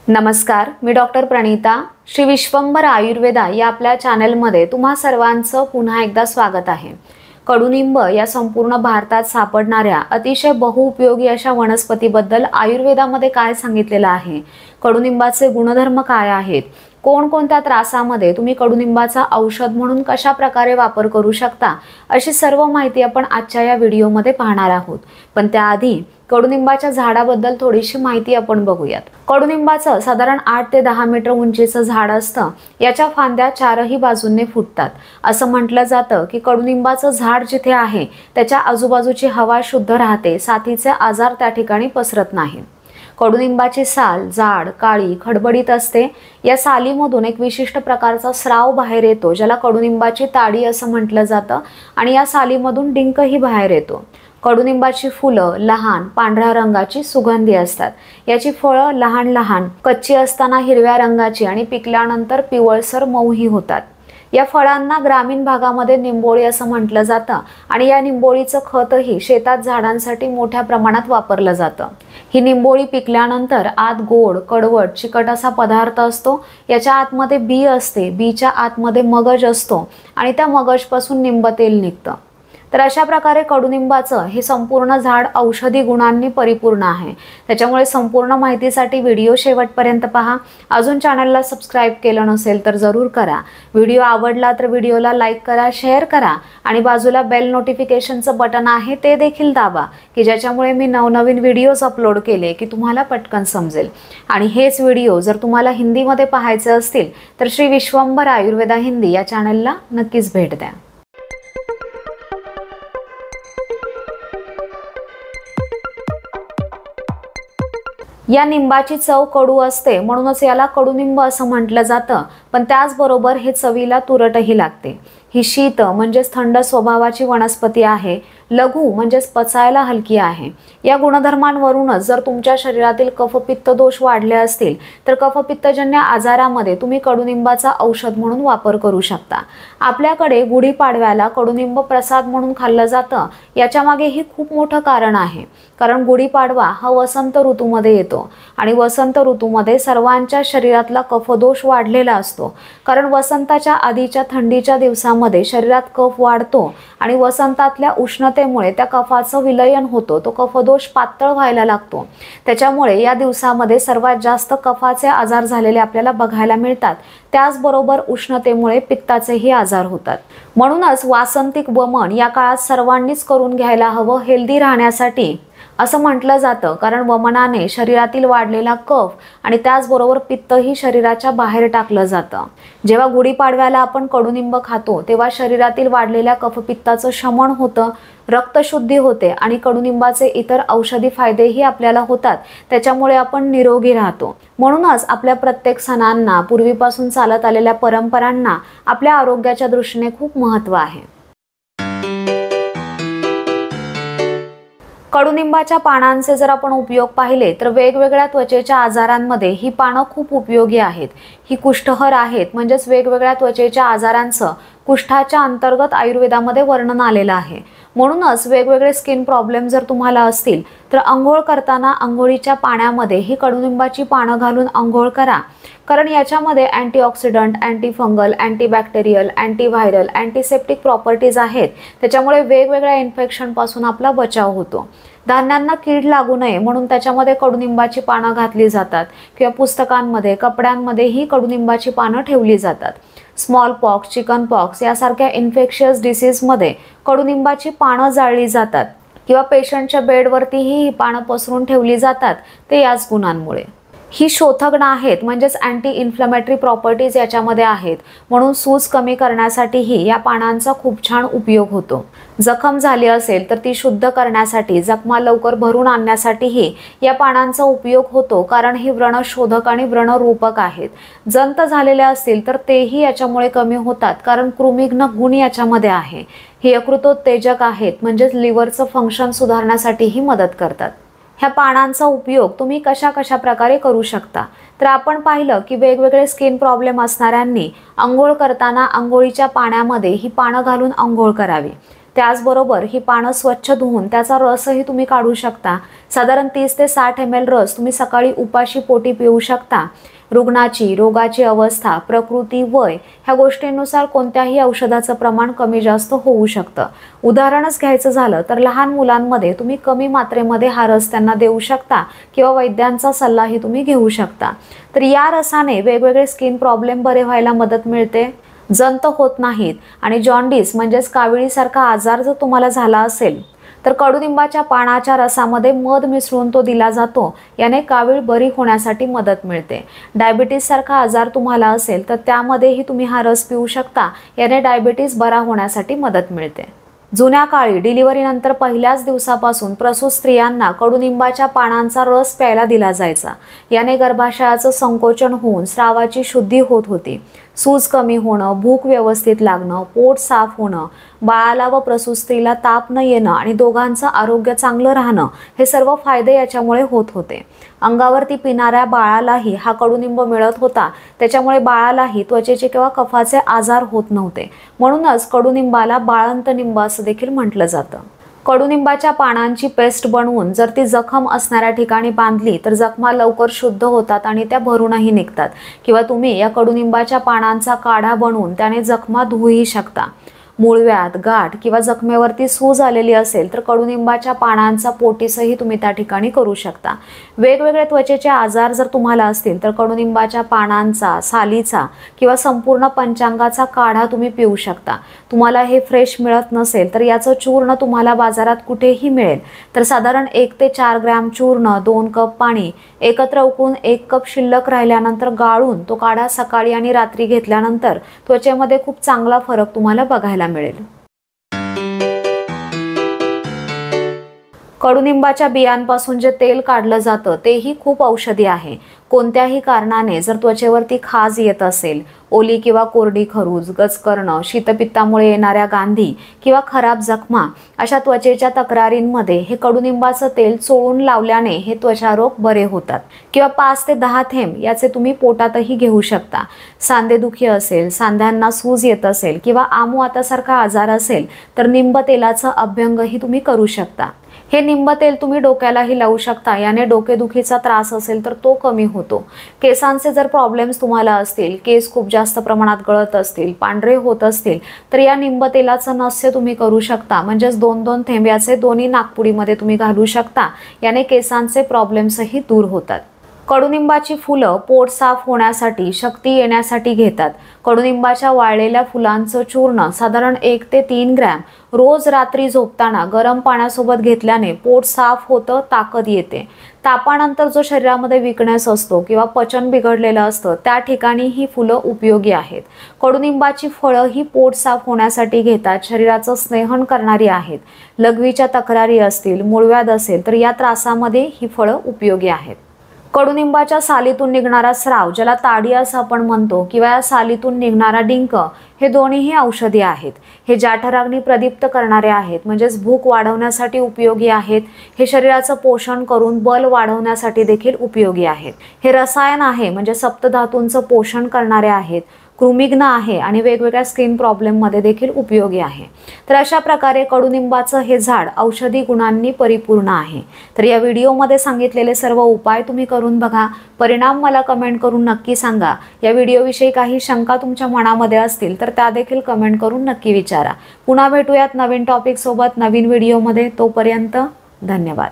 नमस्कार, मी डॉक्टर प्रणिता. श्री विश्वंभर आयुर्वेदा या आपल्या चॅनलमध्ये तुम्हा सर्वांचं पुन्हा एकदा स्वागत आहे. कडुनिंब या संपूर्ण भारतात सापडणाऱ्या अतिशय बहुउपयोगी अशा वनस्पतीबद्दल आयुर्वेदामध्ये काय सांगितलेलं आहे, कडुनिंबाचे गुणधर्म काय आहेत, कोणकोणत्या त्रासामध्ये तुम्ही कडुनिंबाचा औषध म्हणून कशा प्रकारे वापर करू शकता, अशी सर्व माहिती आपण आजच्या या व्हिडिओमध्ये पाहणार आहोत. पण त्याआधी कडुनिंबाच्या झाडाबद्दल थोडीशी माहिती आपण बघूयात. कडुनिंबाचं साधारण 8 ते 10 मीटर उंचीचं झाड असतं. याच्या फांद्या चारही बाजूंनी फुटतात. असं म्हटलं जातं की कडुनिंबाचं झाड जिथे आहे त्याच्या आजूबाजूची हवा शुद्ध राहते, साथीचे आजार त्या ठिकाणी पसरत नाहीत. कडुनिंबाची साल जाड, काळी, खडबडीत असते. या सालीमधून एक विशिष्ट प्रकारचा स्राव बाहेर येतो, ज्याला कडुनिंबाची ताडी असं म्हटलं जातं, आणि या सालीमधून डिंकही बाहेर येतो. कडुनिंबाची फुलं लहान पांढऱ्या रंगाची सुगंधी असतात. याची फळं लहान लहान, कच्ची असताना हिरव्या रंगाची आणि पिकल्यानंतर पिवळसर मऊही होतात. या फळांना ग्रामीण भागामध्ये निंबोळी असं म्हटलं जातं, आणि या निंबोळीचं खतही शेतात झाडांसाठी मोठ्या प्रमाणात वापरलं जातं. ही निंबोळी पिकल्यानंतर आत गोड, कडवट, चिकट असा पदार्थ असतो. याच्या आतमध्ये बी असते, बीच्या आतमध्ये मगज असतो, आणि त्या मगजपासून निंब तेल निघतं. तर अशा प्रकारे कडुनिंबाचं हे संपूर्ण झाड औषधी गुणांनी परिपूर्ण आहे. त्याच्यामुळे संपूर्ण माहितीसाठी व्हिडिओ शेवटपर्यंत पहा. अजून चॅनलला सबस्क्राईब केलं नसेल तर जरूर करा. व्हिडिओ आवडला तर व्हिडिओला लाईक करा, शेअर करा, आणि बाजूला बेल नोटिफिकेशनचं बटन आहे ते देखील दाबा, की ज्याच्यामुळे मी नवनवीन व्हिडिओज अपलोड केले की तुम्हाला पटकन समजेल. आणि हेच व्हिडिओ जर तुम्हाला हिंदीमध्ये पाहायचे असतील तर श्री विश्वंभर आयुर्वेदा हिंदी या चॅनलला नक्कीच भेट द्या. या निंबाची चव कडू असते, म्हणूनच याला कडुनिंब असं म्हटलं जातं. पण त्याचबरोबर हे चवीला तुरटही लागते. ही शीत म्हणजेच थंड स्वभावाची वनस्पती आहे. लघु म्हणजेच पचायला हलकी आहे. या गुणधर्मांवरूनच जर तुमच्या शरीरातील कफपित्त दोष वाढले असतील तर कफपित्तजन्य आजारामध्ये तुम्ही कडुनिंबाचा औषध म्हणून वापर करू शकता. आपल्याकडे गुढीपाडव्याला कडुनिंब प्रसाद म्हणून खाल्लं जातं. याच्या मागेही खूप मोठं कारण आहे. कारण गुढीपाडवा हा वसंत ऋतूमध्ये येतो, आणि वसंत ऋतूमध्ये सर्वांच्या शरीरातला कफदोष वाढलेला असतो. कारण वसंताच्या आधीच्या थंडीच्या दिवसामध्ये शरीरात कफ वाढतो, आणि वसंतातल्या उष्णतेमुळे त्या कफाचं विलयन होतो. तो कफदोष पातळ व्हायला लागतो. त्याच्यामुळे या दिवसामध्ये सर्वात जास्त कफाचे आजार झालेले आपल्याला बघायला मिळतात. त्याचबरोबर उष्णतेमुळे पित्ताचेही आजार होतात. म्हणूनच वासंतिक वमन या काळात सर्वांनीच करून घ्यायला हवं, हेल्दी राहण्यासाठी असं म्हटलं जातं. कारण वमनाने शरीरातील वाढलेला कफ आणि त्याचबरोबर पित्तही शरीराच्या बाहेर टाकलं जातं. जेव्हा गुढीपाडव्याला आपण कडुनिंब खातो तेव्हा शरीरातील वाढलेल्या कफपित्ताचं शमन होतं, रक्तशुद्धी होते, आणि कडुनिंबाचे इतर औषधी फायदेही आपल्याला होतात. त्याच्यामुळे आपण निरोगी राहतो. म्हणूनच आपल्या प्रत्येक सणांना, पूर्वीपासून चालत आलेल्या परंपरांना आपल्या आरोग्याच्या दृष्टीने खूप महत्त्व आहे. कडुनिंबाच्या पानांचे जर आपण उपयोग पाहिले तर वेगवेगळ्या त्वचेच्या आजारांमध्ये ही पानं खूप उपयोगी आहेत. ही कुष्ठहर आहेत, म्हणजेच वेगवेगळ्या त्वचेच्या आजारांचं कुष्ठाच्या अंतर्गत आयुर्वेदामध्ये वर्णन आलेलं आहे. म्हणूनच वेगवेगळे स्किन प्रॉब्लेम जर तुम्हाला असतील तर अंघोळ करताना अंघोळीच्या पाण्यामध्ये ही कडुनिंबाची पानं घालून अंघोळ करा. कारण याच्यामध्ये antioxidant, antifungal, antibacterial, antiviral, antiseptic properties आहेत. त्याच्यामुळे वेगवेगळ्या इन्फेक्शनपासून आपला बचाव होतो. धान्यांना कीड लागू नये म्हणून त्याच्यामध्ये कडुनिंबाची पानं घातली जातात, किंवा पुस्तकांमध्ये, कपड्यांमध्ये ही कडुनिंबाची पानं ठेवली जातात. स्मॉल पॉक्स, चिकन पॉक्स यासारख्या इन्फेक्शियस डिसीजमध्ये कडुनिंबाची पानं जाळली जातात, किंवा पेशंटच्या बेडवरतीही ही पानं पसरून ठेवली जातात. ते याच गुणांमुळे. ही शोथग्न आहेत, म्हणजेच अँटी इन्फ्लमेटरी प्रॉपर्टीज याच्यामध्ये आहेत. म्हणून सूज कमी करण्यासाठीही या पानांचा खूप छान उपयोग होतो. जखम झाली असेल तर ती शुद्ध करण्यासाठी, जखमा लवकर भरून आणण्यासाठीही या पानांचा उपयोग होतो. कारण ही व्रणशोधक आणि व्रणरूपक आहेत. जंत झालेले असतील तर तेही याच्यामुळे कमी होतात, कारण कृमिघ्न गुण याच्यामध्ये आहे. हे यकृतोत्तेजक आहेत, म्हणजेच लिव्हरचं फंक्शन सुधारण्यासाठीही मदत करतात. ह्या पानांचा उपयोग तुम्ही कशा प्रकारे करू शकता तर आपण पाहिलं की वेगवेगळे स्किन प्रॉब्लेम असणाऱ्यांनी अंघोळ करताना अंघोळीच्या पाण्यामध्ये ही पानं घालून अंघोळ करावी. त्याचबरोबर ही पानं स्वच्छ धुवून त्याचा रसही तुम्ही काढू शकता। साधारण 30 ते 60 ml रस तुम्ही सकाळी उपाशी पोटी पिऊ शकता। रुग्णाची, रोगाची अवस्था, प्रकृती, वय ह्या गोष्टींनुसार कोणत्याही औषधाचं प्रमाण कमी जास्त होऊ शकतं। उदाहरणच घ्यायचं झालं तर लहान मुलांमध्ये तुम्ही कमी मात्रेमध्ये हा रस त्यांना देऊ शकता किंवा वैद्यांचा सल्लाही तुम्ही घेऊ शकता। तर या रसाने वेगवेगळे स्किन प्रॉब्लेम बरे व्हायला मदत मिळते, जंत होत नाहीत आणि जॉन्डिस म्हणजेच काविळीसारखा आजार जर तुम्हाला झाला असेल तर कडुनिंबाच्या पानाच्या रसामध्ये मध मिसळून तो दिला जातो। याने कावीळ बरी होण्यासाठी मदत मिळते। डायबिटीस सारखा आजार तुम्हाला असेल तर त्यामध्येही तुम्ही हा रस पिऊ शकता। याने डायबिटीस बरा होण्यासाठी मदत मिळते। जुन्या काळी डिलिव्हरीनंतर पहिल्याच दिवसापासून प्रसूत स्त्रियांना कडुनिंबाच्या पानांचा रस प्यायला दिला जायचा। याने गर्भाशयाचं संकोचन होऊन स्रावाची शुद्धी होत होती। सूज कमी होणं, भूक व्यवस्थित लागणं, पोट साफ होणं, बाळाला व प्रसूत स्त्रीला ताप न येणं आणि दोघांचं आरोग्य चांगलं राहणं हे सर्व फायदे याच्यामुळे होत होते। अंगावरती पिणाऱ्या बाळालाही हा कडुनिंब मिळत होता, त्याच्यामुळे बाळालाही त्वचेचे किंवा कफाचे आजार होत नव्हते। म्हणूनच कडुनिंबाला बाळंत निंब असं देखील म्हटलं जातं। कडुनिंबाच्या पानांची पेस्ट बनवून जर ती जखम असणाऱ्या ठिकाणी बांधली तर जखमा लवकर शुद्ध होतात आणि त्या भरूनही निघतात। किंवा तुम्ही या कडुनिंबाच्या पानांचा काढा बनवून त्याने जखमा धुवूही शकता। मूळव्याध, गाठ किंवा जखमेवरती सूज आलेली असेल तर कडुनिंबाच्या पानांचा पोटीसही तुम्ही त्या ठिकाणी करू शकता। वेगवेगळे त्वचेचे आजार जर तुम्हाला असतील तर कडुनिंबाच्या पानांचा, सालीचा किंवा संपूर्ण पंचांगाचा काढा तुम्ही पिऊ शकता। तुम्हाला हे फ्रेश मिळत नसेल तर याचं चूर्ण तुम्हाला बाजारात कुठेही मिळेल। तर साधारण 1 ते 4 ग्रॅम चूर्ण, 2 कप पाणी एकत्र उकळून 1 कप शिल्लक राहिल्यानंतर गाळून तो काढा सकाळी आणि रात्री घेतल्यानंतर त्वचेमध्ये खूप चांगला फरक तुम्हाला बघायला मिळेल। कडुनिंबाच्या बियांपासून जे तेल काढलं जातं तेही खूप औषधी आहे। कोणत्याही कारणाने जर त्वचेवरती खाज येत असेल, ओली किंवा कोरडी खरूज, गचकरणं, शीतपित्तामुळे येणाऱ्या गांधी किंवा खराब जखमा अशा त्वचेच्या तक्रारींमध्ये हे कडुनिंबाचं तेल चोळून लावल्याने हे त्वचारोग बरे होतात। किंवा 5 ते 10 थेंब याचे तुम्ही पोटातही घेऊ शकता। सांधेदुखी असेल, सांध्यांना सूज येत असेल किंवा आमुवातासारखा आजार असेल तर निंब तेलाचं अभ्यंगही तुम्ही करू शकता। हे निंब तेल तुम्ही डोक्यालाही लावू शकता। याने डोकेदुखीचा त्रास असेल तर तो कमी होतो। केसांचे जर प्रॉब्लेम्स तुम्हाला असतील, केस खूप जास्त प्रमाणात गळत असतील, पांढरे होत असतील तर या निंब तेलाचं नस्य तुम्ही करू शकता। म्हणजेच 2-2 थेंब याचे दोन्ही नाकपुडीमध्ये तुम्ही घालू शकता। याने केसांचे प्रॉब्लेम्सही दूर होतात। कडुनिंबाची फुलं पोट साफ होण्यासाठी, शक्ती येण्यासाठी घेतात। कडुनिंबाच्या वाळलेल्या फुलांचं चूर्ण साधारण 1 ते 3 ग्रॅम रोज रात्री झोपताना गरम पाण्यासोबत घेतल्याने पोट साफ होतं, ताकद येते। तापानंतर जो शरीरामध्ये विकनेस असतो किंवा पचन बिघडलेलं असतं त्या ठिकाणी ही फुलं उपयोगी आहेत। कडुनिंबाची फळं ही पोट साफ होण्यासाठी घेतात, शरीराचं स्नेहन करणारी आहेत। लघवीच्या तक्रारी असतील, मूळव्याध असेल तर या त्रासामध्ये ही फळं उपयोगी आहेत। कडुनिंबाच्या सालीतून निघणारा स्राव ज्याला ताडी असं आपण म्हणतो किंवा या सालीतून निघणारा डिंक हे दोन्हीही औषधी आहेत। हे जठराग्नी प्रदीप्त करणारे आहेत, म्हणजेच भूक वाढवण्यासाठी उपयोगी आहेत। हे शरीराचं पोषण करून बल वाढवण्यासाठी देखील उपयोगी आहेत। हे रसायन आहे म्हणजे सप्तधातूंचं पोषण करणारे आहेत, कृमिघ्न आहे आणि वेगवेगळ्या स्किन प्रॉब्लेममध्ये देखील उपयोगी आहे। तर अशा प्रकारे कडुनिंबाचं हे झाड औषधी गुणांनी परिपूर्ण आहे। तर या व्हिडिओमध्ये सांगितलेले सर्व उपाय तुम्ही करून बघा, परिणाम मला कमेंट करून नक्की सांगा। या व्हिडिओविषयी काही शंका तुमच्या मनामध्ये असतील तर त्या देखील कमेंट करून नक्की विचारा। पुन्हा भेटूयात नवीन टॉपिक सोबत नवीन व्हिडिओमध्ये। तोपर्यंत धन्यवाद।